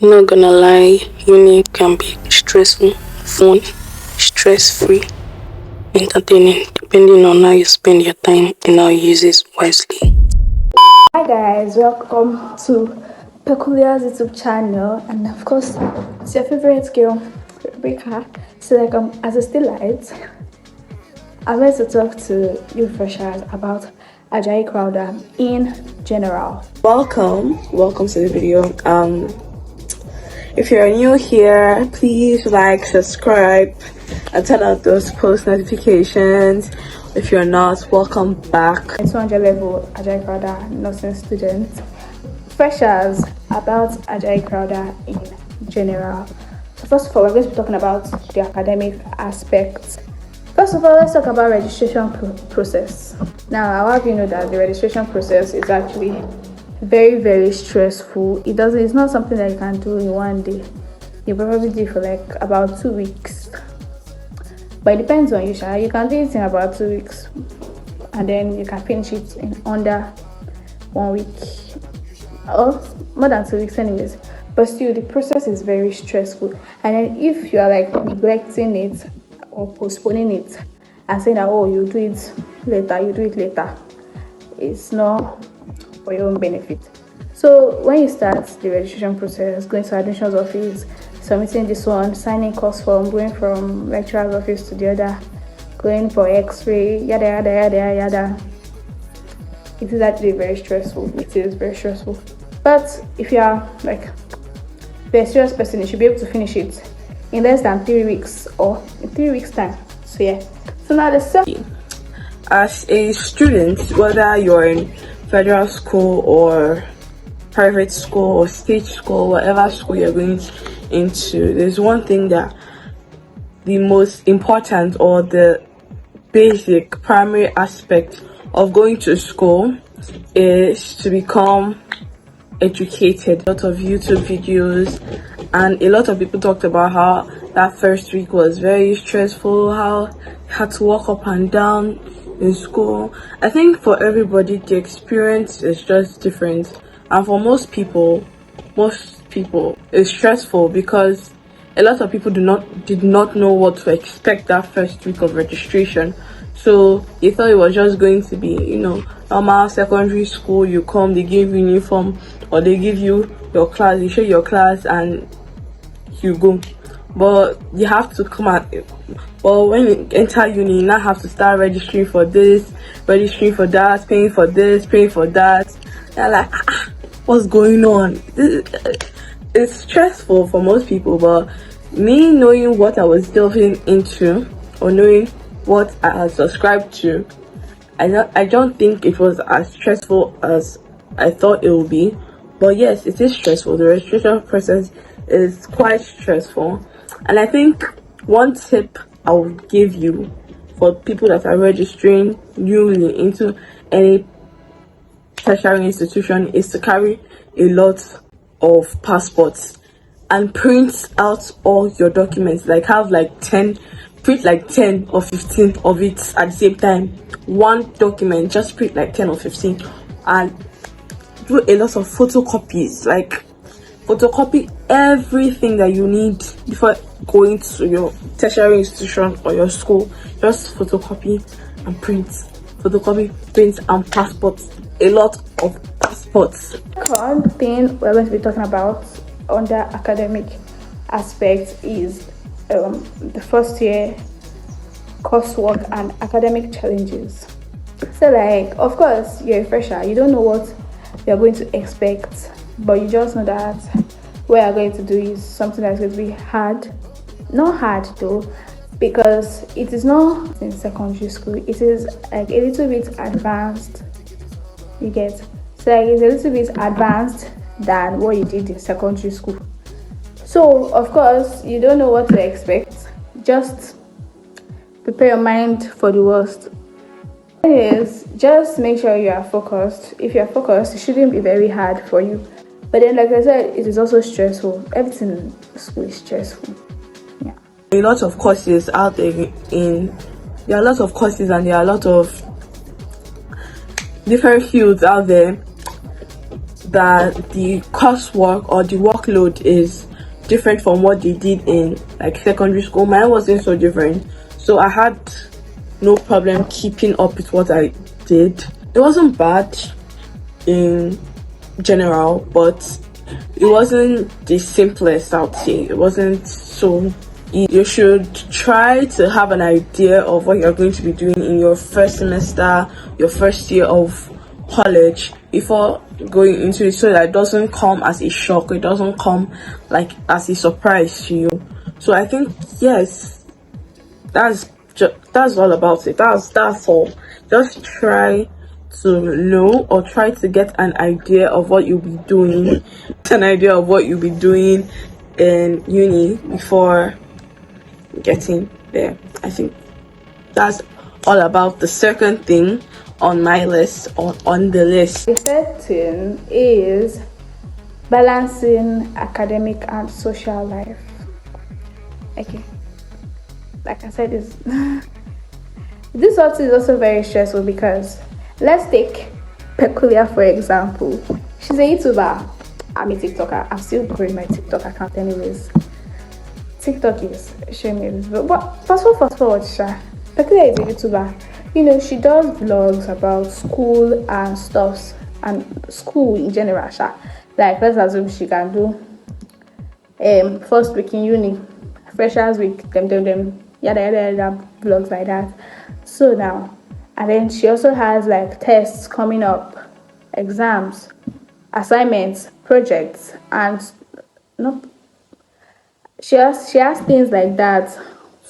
Not gonna lie, uni can be stressful, fun, stress-free, entertaining, depending on how you spend your time and how you use it wisely. Hi guys, welcome to Peculiar's YouTube channel, and of course it's your favorite girl, Rebecca. So as a still light, I'm going to talk to you freshers about Ajayi Crowder in general. Welcome to the video. If you're new here, please like, subscribe, and turn on those post notifications. If you're not, welcome back. 200 level Ajayi Crowder nursing students, freshers, about Ajayi Crowder in general. So first of all, we're going to be talking about the academic aspects. First of all, let's talk about registration process. Now, I'll have you know that the registration process is actually very stressful. It's not something that you can do in one day. You probably do for like about 2 weeks. But it depends on you, Sha. You can do it in about 2 weeks, and then you can finish it in under 1 week, or more than 2 weeks anyways. But still, the process is very stressful. And then if you are like neglecting it or postponing it and saying that, oh, you do it later, it's not for your own benefit. So when you start the registration process, going to admissions office, submitting this one, signing course form, going from lecturer's office to the other, going for x-ray, yada, it is actually very stressful. It is very stressful. But if you are like a serious person, you should be able to finish it in less than 3 weeks or in 3 weeks time. So yeah, so now the second, as a student, whether you're in federal school or private school or state school, whatever school you're going into, there's one thing that the most important or the basic primary aspect of going to school is to become educated. A lot of YouTube videos and a lot of people talked about how that first week was very stressful, how you had to walk up and down in school. I think for everybody the experience is just different, and for most people it's stressful because a lot of people did not know what to expect that first week of registration. So they thought it was just going to be, normal secondary school. You come, they give you uniform, or they give you your class, you show your class and you go. But you have to come out. Well, when you enter uni, you now have to start registering for this, registering for that, paying for this, paying for that. They're like, what's going on? It's stressful for most people, but me knowing what I was delving into, or knowing what I had subscribed to, I don't think it was as stressful as I thought it would be. But yes, it is stressful. The registration process is quite stressful. And I think one tip I would give you for people that are registering newly into any tertiary institution is to carry a lot of passports and print out all your documents. Like print like 10 or 15 of it at the same time. One document, just print like 10 or 15 and do a lot of photocopies. Like photocopy everything that you need before going to your tertiary institution or your school. Just photocopy and print, and passports. A lot of passports. one thing we're going to be talking about under academic aspects is the first year coursework and academic challenges. So like, of course, you're a fresher, you don't know what you're going to expect, but you just know that what you're going to do is something that's going to be hard. Not hard though, because it is not in secondary school. It is like a little bit advanced. You get, so like it's a little bit advanced than what you did in secondary school. So of course you don't know what to expect. Just prepare your mind for the worst. Anyways, just make sure you are focused. If you are focused, it shouldn't be very hard for you. But then, like I said, it is also stressful. Everything in school is stressful. Yeah. A lot of courses out there there are a lot of courses and there are a lot of different fields out there. that the coursework or the workload is different from what they did in like secondary school. Mine wasn't so different, so I had no problem keeping up with what I did. It wasn't bad in general, but it wasn't the simplest, I would say. It wasn't so easy. You should try to have an idea of what you're going to be doing in your first semester, your first year of college before going into it, so that it doesn't come as a shock, it doesn't come like as a surprise to you. So I think, yes, that's all about it. That's all. Just try to know or try to get an idea of what you'll be doing, in uni before getting there. I think that's all about the second thing on my list, or on the list. The third thing is balancing academic and social life. Okay, like I said, this also is also very stressful, because let's take Peculiar for example. She's a YouTuber. I'm a TikToker. I'm still growing my TikTok account anyways. TikTok is shameless, but fast forward, Peculiar is a YouTuber. You know, she does vlogs about school and stuffs, and school in general. Like, let's assume she can do first week in uni, freshers week, them yada vlogs like that. So now, and then she also has like tests coming up, exams, assignments, projects, and not. She has things like that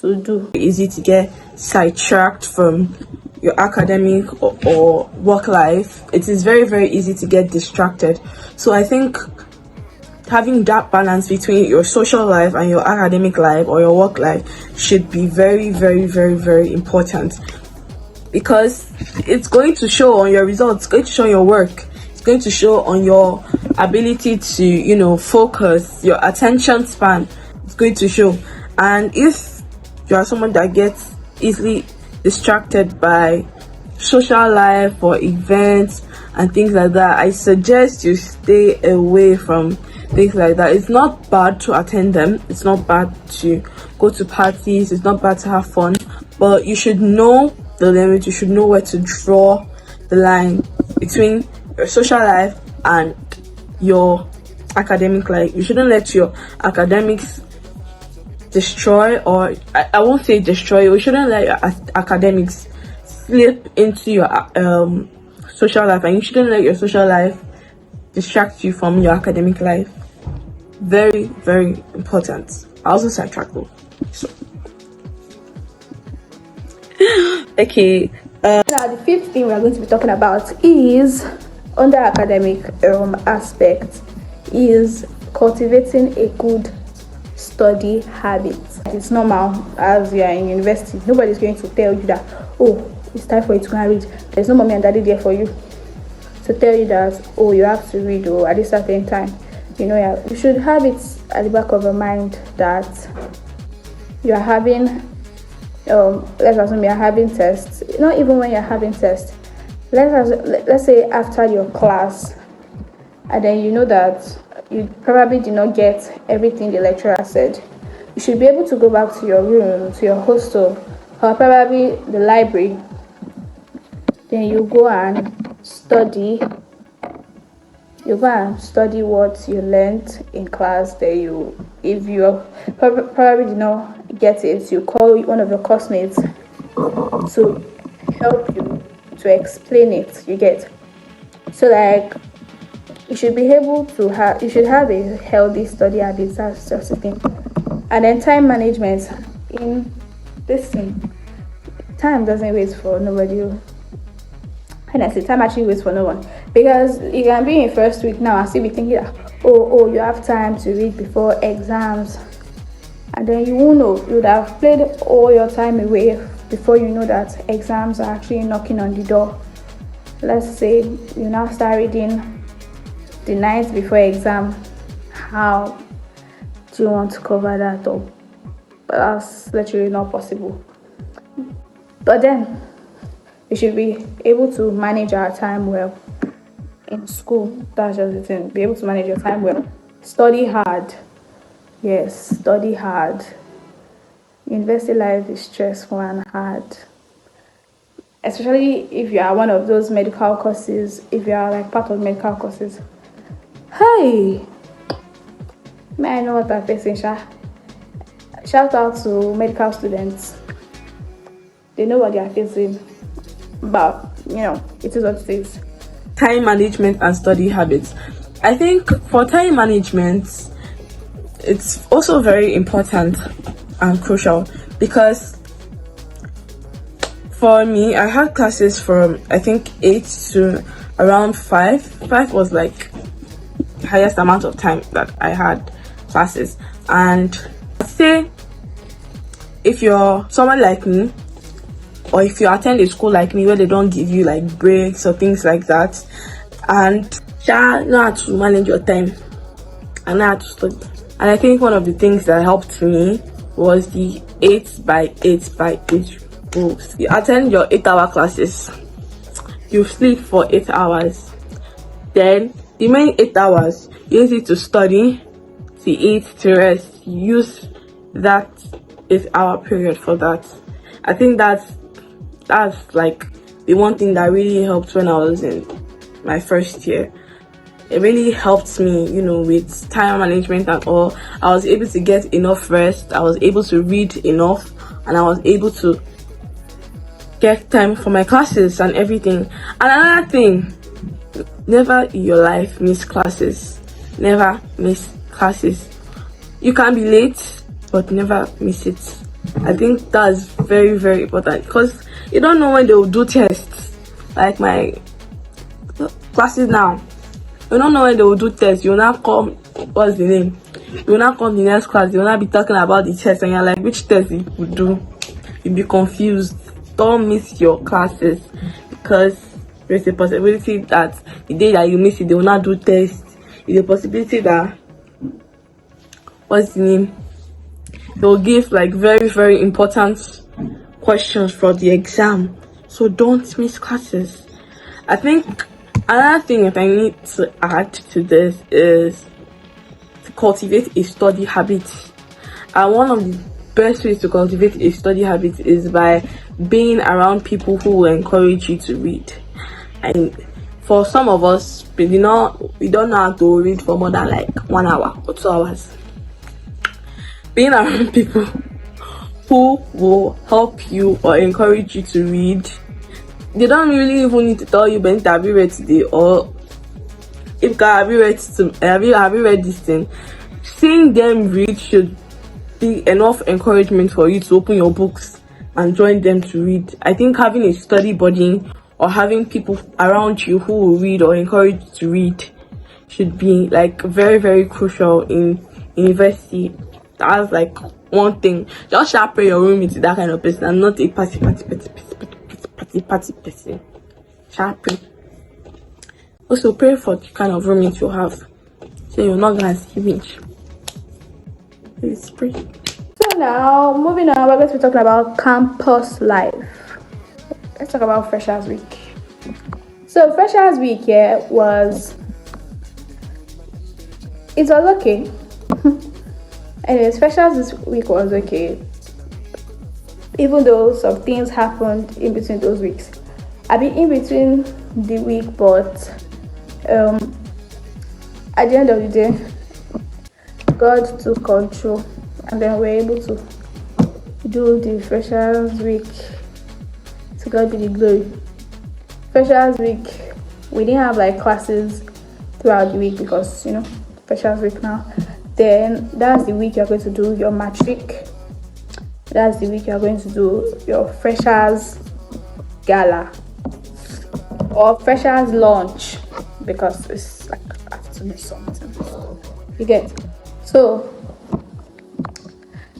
to do. Easy to get sidetracked from your academic or work life. It is very, very easy to get distracted. So I think having that balance between your social life and your academic life or your work life should be very, very, very, very important, because it's going to show on your results, it's going to show on your work, it's going to show on your ability to, you know, focus, your attention span. It's going to show. And if you are someone that gets easily distracted by social life or events and things like that, I suggest you stay away from things like that. It's not bad to attend them, it's not bad to go to parties, it's not bad to have fun, but you should know the limit. You should know where to draw the line between your social life and your academic life. You shouldn't let your academics destroy, or I won't say destroy, you shouldn't let your academics slip into your social life, and you shouldn't let your social life distract you from your academic life. Very, very important. I also sidetrack though. So okay. Now the fifth thing we are going to be talking about is, under academic aspect, is cultivating a good study habit. It's normal as you are in university. Nobody's going to tell you that, oh, it's time for you to go and read. There's no mommy and daddy there for you to tell you that, oh, you have to read, or at a certain time. You know, you should have it at the back of your mind that you are having, let's assume you're having tests. Not even when you're having tests. Let's say after your class, and then you know that you probably did not get everything the lecturer said. You should be able to go back to your room, to your hostel, or probably the library. Then you go and study. You go and study what you learned in class. Then if you probably did not get it, you call one of your classmates to help you to explain it. You get, so like, you should be able to have, you should have a healthy study habit. That's just the thing. And then time management. In this thing, time doesn't wait for nobody. And I say time actually waits for no one, because you can be in first week now and still be thinking that, oh, you have time to read before exams, and then you won't know. You would have played all your time away before you know that exams are actually knocking on the door. Let's say you now start reading the night before exam. How do you want to cover that up? But that's literally not possible. But then we should be able to manage our time well in school. That's just the thing. Be able to manage your time well. Study hard. Yes, study hard. University life is stressful and hard. Especially if you are one of those medical courses, if you are like part of medical courses. Hey, may I know what I'm facing, Sha? Shout out to medical students. They know what they are facing. But, it is what it is. Time management and study habits. I think for time management, it's also very important and crucial because for me, I had classes from I think 8 to around 5. 5 was like the highest amount of time that I had classes. And I'd say if you're someone like me, or if you attend a school like me where they don't give you like breaks or things like that, and know how to manage your time and know how to study. And I think one of the things that helped me was the 8x8x8 rules. You attend your 8-hour classes, you sleep for 8 hours, then the remaining 8 hours you use it to study, to eat, to rest. You use that 8-hour period for that. I think that's like the one thing that really helped when I was in my first year. It really helped me, with time management and all. I was able to get enough rest, I was able to read enough, and I was able to get time for my classes and everything. And another thing, never in your life miss classes. Never miss classes. You can be late, but never miss it. I think that's very, very important because you don't know when they will do tests. Like my classes now, you don't know when they will do tests. You will not come, what's the name? You will not come the next class. You will not be talking about the test, and you're like, which test you would do? You'll be confused. Don't miss your classes because there's a possibility that the day that you miss it, they will not do tests. There's a possibility that, what's the name? They'll give like very, very important questions for the exam. So don't miss classes. I think another thing that I need to add to this is to cultivate a study habit. And one of the best ways to cultivate a study habit is by being around people who will encourage you to read. And for some of us, we don't know how to read for more than like 1 hour or 2 hours. Being around people who will help you or encourage you to read, they don't really even need to tell you, Ben, have you read today? Or if have you read this thing? Seeing them read should be enough encouragement for you to open your books and join them to read. I think having a study buddy or having people around you who will read or encourage you to read should be like very, very crucial in university. That's like one thing. Just sharpen your room into that kind of person. I'm not a party person. Sharpen. Also pray for the kind of roommate you have, so you're not gonna see which. Please pray. So now, moving on, we're going to be talking about campus life. Let's talk about Freshers Week. So Freshers Week was okay. Anyways, Freshers this week was okay. Even though some things happened in between those weeks. I mean, in between the week, but at the end of the day, God took control, and then we're able to do the Freshers Week. To God be the glory. Freshers Week, we didn't have like classes throughout the week because Freshers Week now. Then that's the week you're going to do your matric. That's the week you're going to do your Freshers Gala or Freshers Lunch because it's like afternoon something. You get? So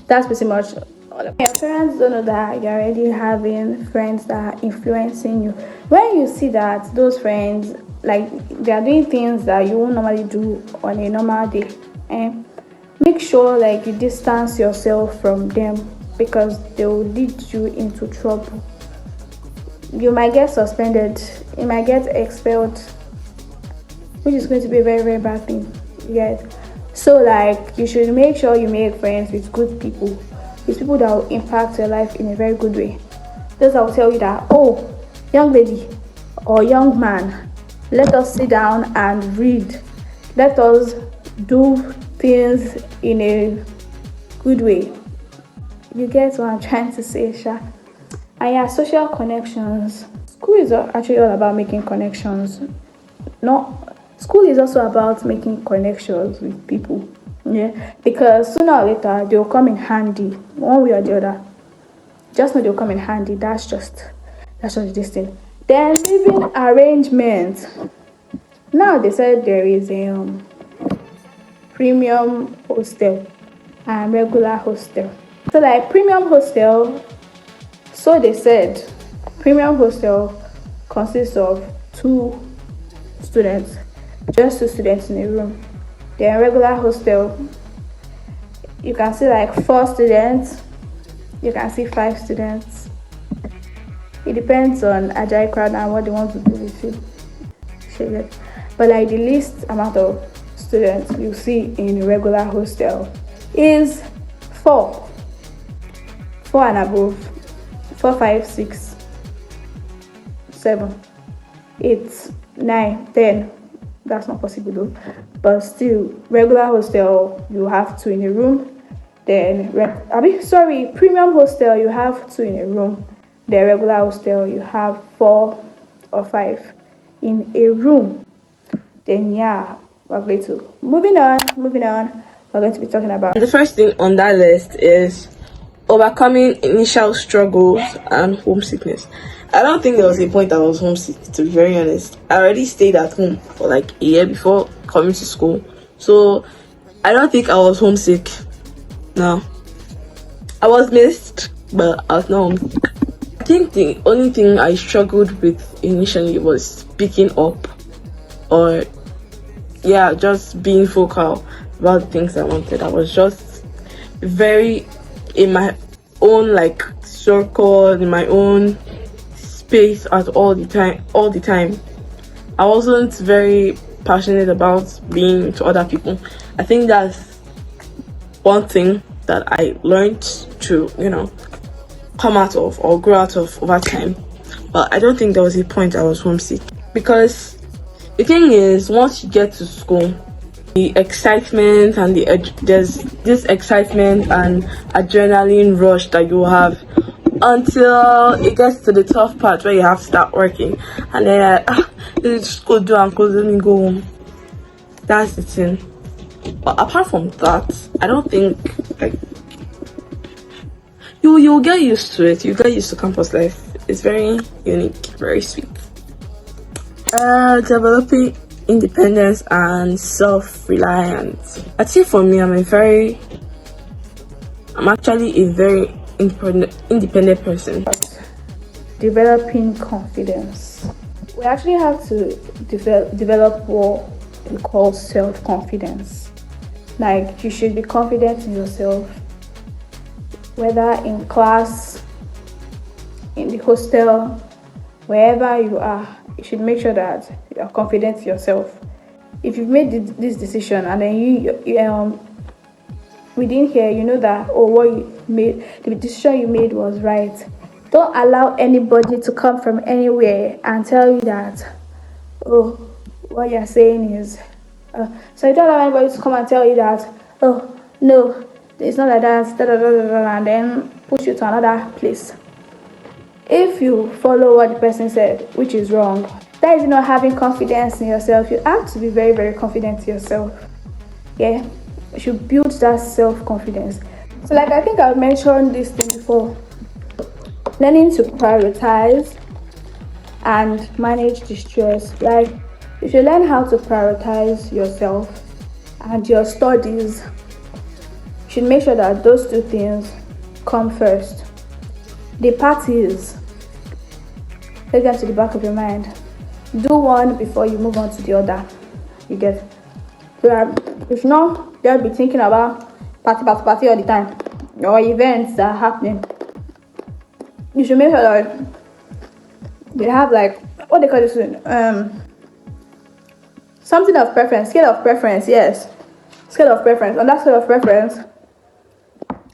that's pretty much all. Your parents don't know that you're already having friends that are influencing you. When you see that those friends, like, they are doing things that you won't normally do on a normal day, and make sure like you distance yourself from them because they will lead you into trouble. You might get suspended, you might get expelled, which is going to be a very, very bad thing. You get? So like you should make sure you make friends with good people, with people that will impact your life in a very good way. Those that will tell you that, oh, young lady or young man, let us sit down and read. Let us do things in a good way. You get what I'm trying to say, Sha? And yeah, social connections. School is actually all about making connections. Not school is also about making connections with people. Yeah, because sooner or later they'll come in handy, one way or the other. Just know they'll come in handy. That's just this thing. Then living arrangement. Now they said there is a premium hostel and regular hostel. So like premium hostel, so they said premium hostel consists of two students, just two students in a room. Then regular hostel, you can see like 4 students, you can see 5 students. It depends on Agile crowd and what they want to do with you. But like the least amount of students you see in regular hostel is 4 and above. 4, 5, 6, 7, 8, 9, 10. That's not possible though. But still, regular hostel you have 2 in a room. Then premium hostel you have 2 in a room. The regular hostel you have 4 or 5 in a room. Then yeah, we're going to moving on. We're going to be talking about The first thing on that list is overcoming initial struggles and homesickness. I don't think there was a point I was homesick, to be very honest. I already stayed at home for like a year before coming to school, so I don't think I was homesick. No, I was missed, but I was not homesick. I think the only thing I struggled with initially was picking up, or yeah, just being vocal about the things I wanted. I was just very in my own like circle, in my own space at all the time. I wasn't very passionate about being to other people. I think that's one thing that I learned to, come out of or grow out of over time. But I don't think there was a point I was homesick, because the thing is, once you get to school, the excitement and there's this excitement and adrenaline rush that you have until it gets to the tough part where you have to start working, and then just go do and close and go home. That's the thing. But apart from that, I don't think like you'll get used to it. You get used to campus life. It's very unique, very sweet. Developing independence and self-reliance. I think for me, I'm actually a very independent person. developing confidence. We actually have to develop what we call self-confidence. Like you should be confident in yourself, whether in class, in the hostel, wherever you are. You should make sure that you are confident in yourself. If you've made this decision and then you within here, you know that what you made, the decision you made was right. Don't allow anybody to come from anywhere and tell you that, oh, what you're saying is. So you don't allow anybody to come and tell you that, oh, no, it's not like that, and then push you to another place. If you follow what the person said, which is wrong, that is not having confidence in yourself. You have to be very, very confident in yourself. Yeah, you should build that self-confidence. So like I think I've mentioned this thing before, learning to prioritize and manage the stress. Like if you learn how to prioritize yourself and your studies, you should make sure that those two things come first. The parties, take them to the back of your mind. Do one before you move on to the other. You get? So if not, you'll be thinking about party all the time, or events that are happening. You should make sure that they have like what they call this something of preference, scale of preference, yes. Scale of preference. On that scale of preference,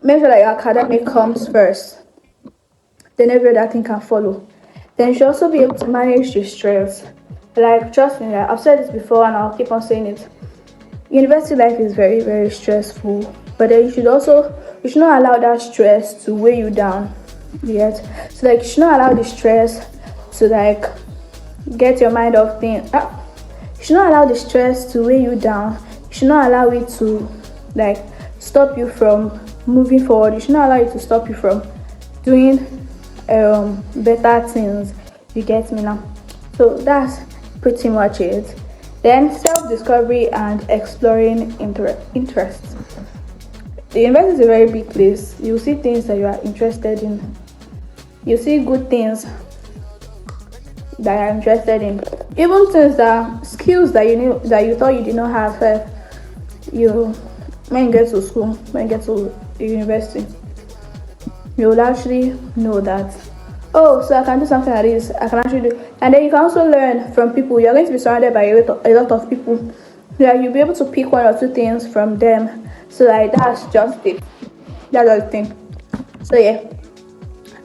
make sure that your academic comes first. Then every other thing can follow. Then you should also be able to manage your stress. Like, trust me, like, I've said this before and I'll keep on saying it. University life is very, very stressful. But then you should not allow that stress to weigh you down. Yet. So like, you should not allow the stress to like get your mind off things. You should not allow the stress to weigh you down. You should not allow it to like stop you from moving forward. You should not allow it to stop you from doing better things. You get me now? So that's pretty much it. Then self-discovery and exploring interests. The university is a very big place. You see things that you are interested in. You see good things that you are interested in. Even things that skills that you thought you did not have. When you get to school, when you get to the university, you will actually know that. Oh, so I can do something like this. I can actually do, and then you can also learn from people. You're going to be surrounded by a lot of people. Yeah, you'll be able to pick one or two things from them. So like that's just it. That's the thing. So yeah.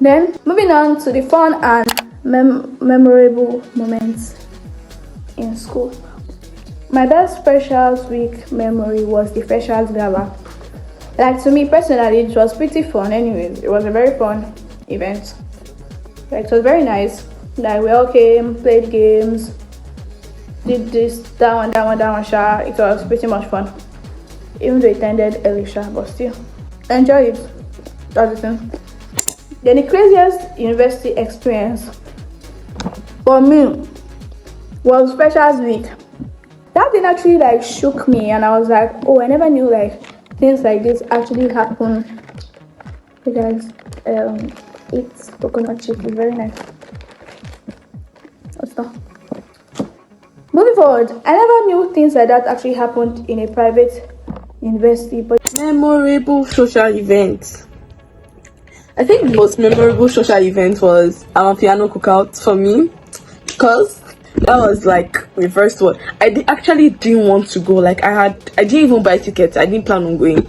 Then moving on to the fun and memorable moments in school. My best freshers week memory was the freshers gala. Like, to me personally, it was pretty fun. Anyways, it was a very fun event. Like, it was very nice. Like, we all came, played games, did this, that one, sha. It was pretty much fun. Even though it ended early, sha, but still, enjoy it. That's the thing. Then the craziest university experience for me was freshers week. That thing actually like shook me, and I was like, oh, I never knew like things like this actually happen. Hey guys, it's coconut chip, it's very nice. What's that? Moving forward, I never knew things like that actually happened in a private university. But memorable social events. I think the most memorable social event was our piano cookout for me, because that was like the first one. Actually didn't want to go. Like, I didn't even buy tickets. I didn't plan on going,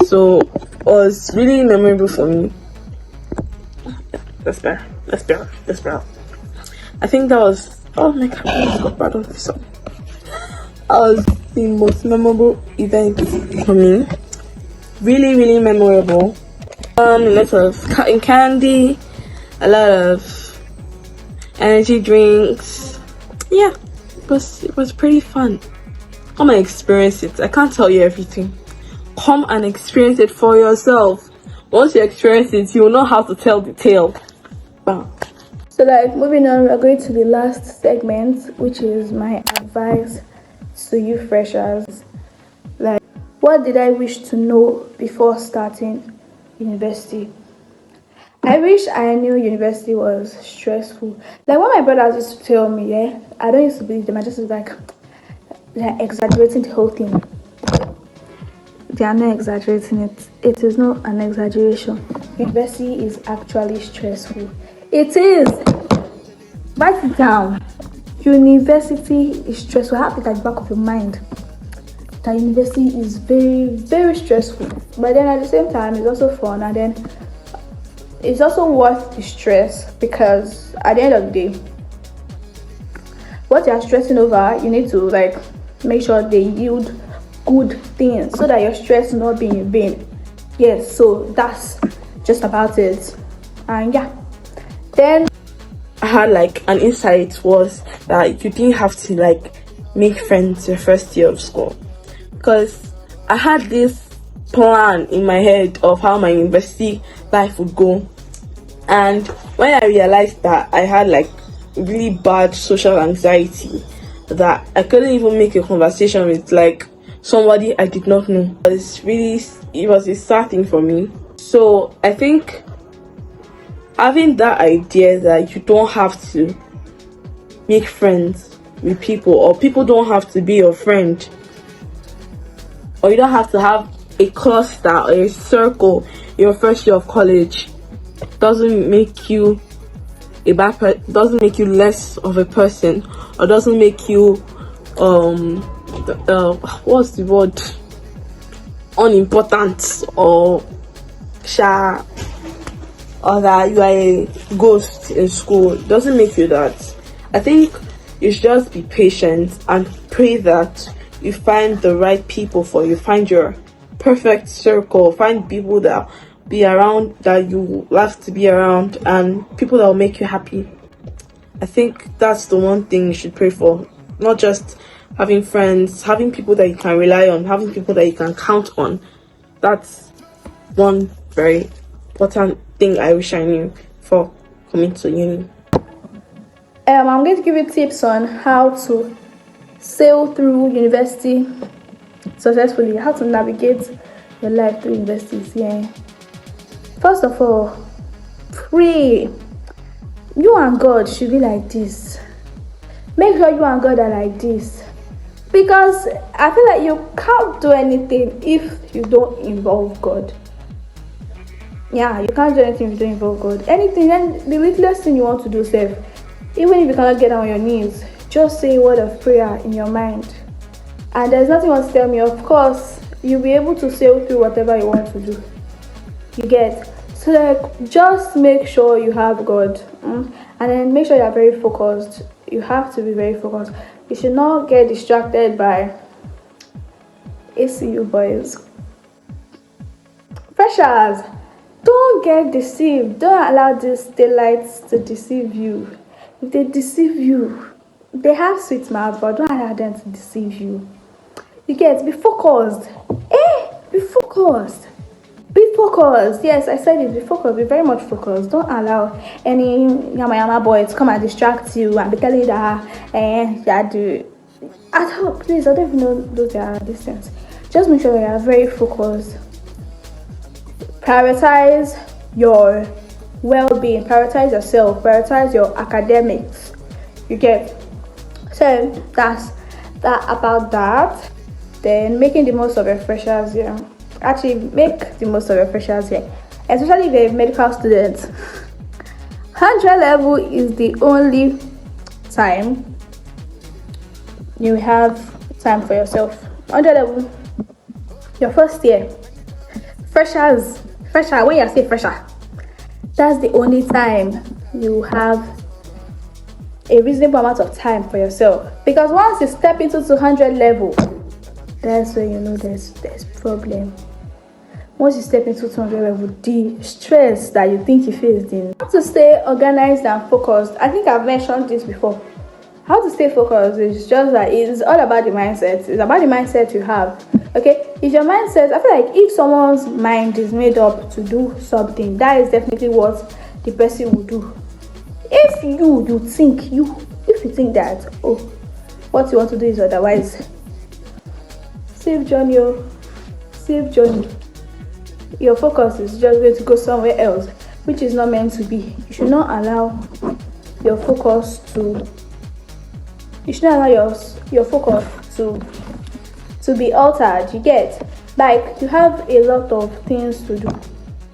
so it was really memorable for me. That's better. I think that was, oh my god, pardon me. So that was the most memorable event for me. Really, really memorable. A lot of cotton candy, a lot of energy drinks. Yeah, it was pretty fun. Come and experience it. I can't tell you everything. Come and experience it for yourself. Once you experience it, you will know how to tell the tale. Bam. So like, moving on, we're going to the last segment, which is my advice to you freshers. Like, what did I wish to know before starting university? I wish I knew university was stressful. Like, when my brothers used to tell me, yeah, I don't used to believe them. I just was like, they're exaggerating the whole thing. They are not exaggerating it. It is not an exaggeration. University is actually stressful. It is. Write it down. University is stressful. Have it at the back of your mind. That university is very, very stressful. But then at the same time, it's also fun. And then it's also worth the stress, because at the end of the day, what you're stressing over, you need to like make sure they yield good things so that your stress will not be in vain. Yes, so that's just about it. And yeah, then I had like an insight was that you didn't have to like make friends your first year of school, because I had this plan in my head of how my university life would go. And when I realized that I had like really bad social anxiety, that I couldn't even make a conversation with like somebody I did not know, it was a sad thing for me. So I think having that idea that you don't have to make friends with people, or people don't have to be your friend, or you don't have to have a cluster or a circle in your first year of college, doesn't make you a bad person, doesn't make you less of a person, or doesn't make you what's the word, unimportant, or sha, or that you are a ghost in school. It doesn't make you that. I think you should just be patient and pray that you find the right people for you, find your perfect circle, find people that be around that you love to be around, and people that will make you happy. I think that's the one thing you should pray for. Not just having friends, having people that you can rely on, having people that you can count on. That's one very important thing I wish I knew for coming to uni. I'm going to give you tips on how to sail through university successfully, how to navigate your life through universities. Yeah. First of all, pray. You and God should be like this. Make sure you and God are like this. Because I feel like you can't do anything if you don't involve God. Yeah, you can't do anything if you don't involve God. Anything, then the littlest thing you want to do, save. Even if you cannot get on your knees, just say a word of prayer in your mind. And there's nothing you want to tell me. Of course, you'll be able to sail through whatever you want to do. You get? So like, just make sure you have God. And then make sure you are very focused. You have to be very focused. You should not get distracted by ACU boys. Freshers, don't get deceived. Don't allow these daylights to deceive you. If they deceive you, they have sweet mouth, but don't allow them to deceive you. You get? Be focused. Be focused. Be focused. Yes, I said it. Be focused. Be very much focused. Don't allow any yama boy to come and distract you and be telling you that please, I don't even know those are distance. Just make sure you are very focused. Prioritize your well-being. Prioritize yourself. Prioritize your academics. You get? So that's that about that. Then making the most of your freshers year. Actually, make the most of your freshers year, especially if you're a medical student. 100 level is the only time you have time for yourself. 100 level, your first year. Fresher, when you say fresher, that's the only time you have a reasonable amount of time for yourself. Because once you step into 200 level, that's when you know there's problem. Once you step into 200 level, the stress that you think you faced in. How to stay organized and focused. I think I've mentioned this before. How to stay focused is just that it's all about the mindset. It's about the mindset you have. Okay? If your mindset, I feel like if someone's mind is made up to do something, that is definitely what the person will do. If you think that, what you want to do is otherwise, save journey. Your focus is just going to go somewhere else, which is not meant to be. You should not allow your focus to. You should not allow your focus to be altered. You get? Like, you have a lot of things to do.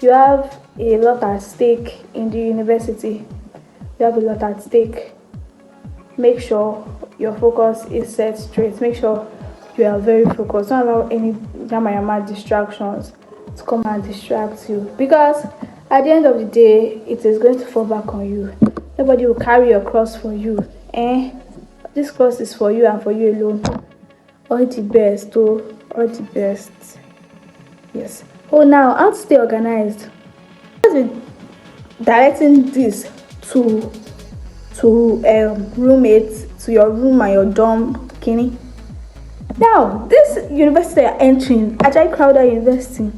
You have a lot at stake in the university. You have a lot at stake. Make sure your focus is set straight. Make sure you are very focused. Don't allow any yama distractions to come and distract you. Because at the end of the day, it is going to fall back on you. Nobody will carry your cross for you. This cross is for you and for you alone. All the best, all the best. Yes. Now, how to stay organized? I've been directing this to roommates, to your room and your dorm, Kenny. Now, this university you're entering, Heyy Crowther University,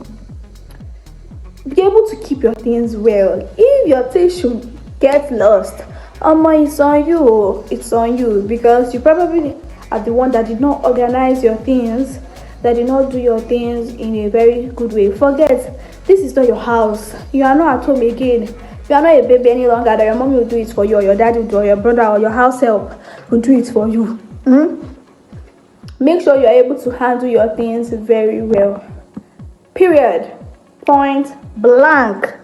be able to keep your things well. If your things should get lost, it's on you. It's on you, because you probably are the one that did not organize your things, that did not do your things in a very good way. Forget, this is not your house. You are not at home again. You are not a baby any longer that your mom will do it for you, or your dad will do it, or your brother or your house help will do it for you. Make sure you are able to handle your things very well. Period. Point blank.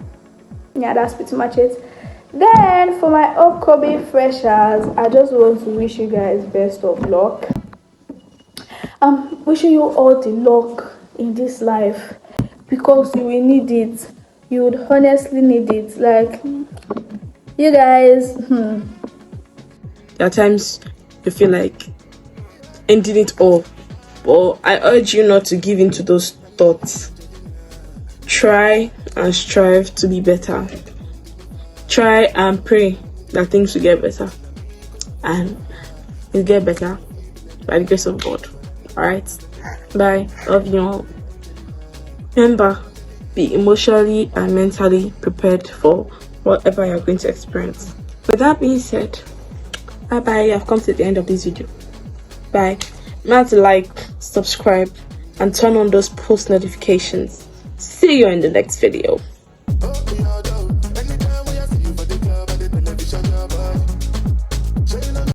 Yeah, that's pretty much it. Then for my upcoming freshers, I just want to wish you guys best of luck. I'm wishing you all the luck in this life because you will need it. You would honestly need it. Like, you guys, There are times you feel like ending it all, but I urge you not to give in to those thoughts. Try and strive to be better. Try and pray that things will get better, and it'll get better by the grace of God. Alright, bye. Love you all. Remember, be emotionally and mentally prepared for whatever you're going to experience. With that being said, bye bye. I've come to the end of this video. Bye. Remember to like, subscribe, and turn on those post notifications. See you in the next video.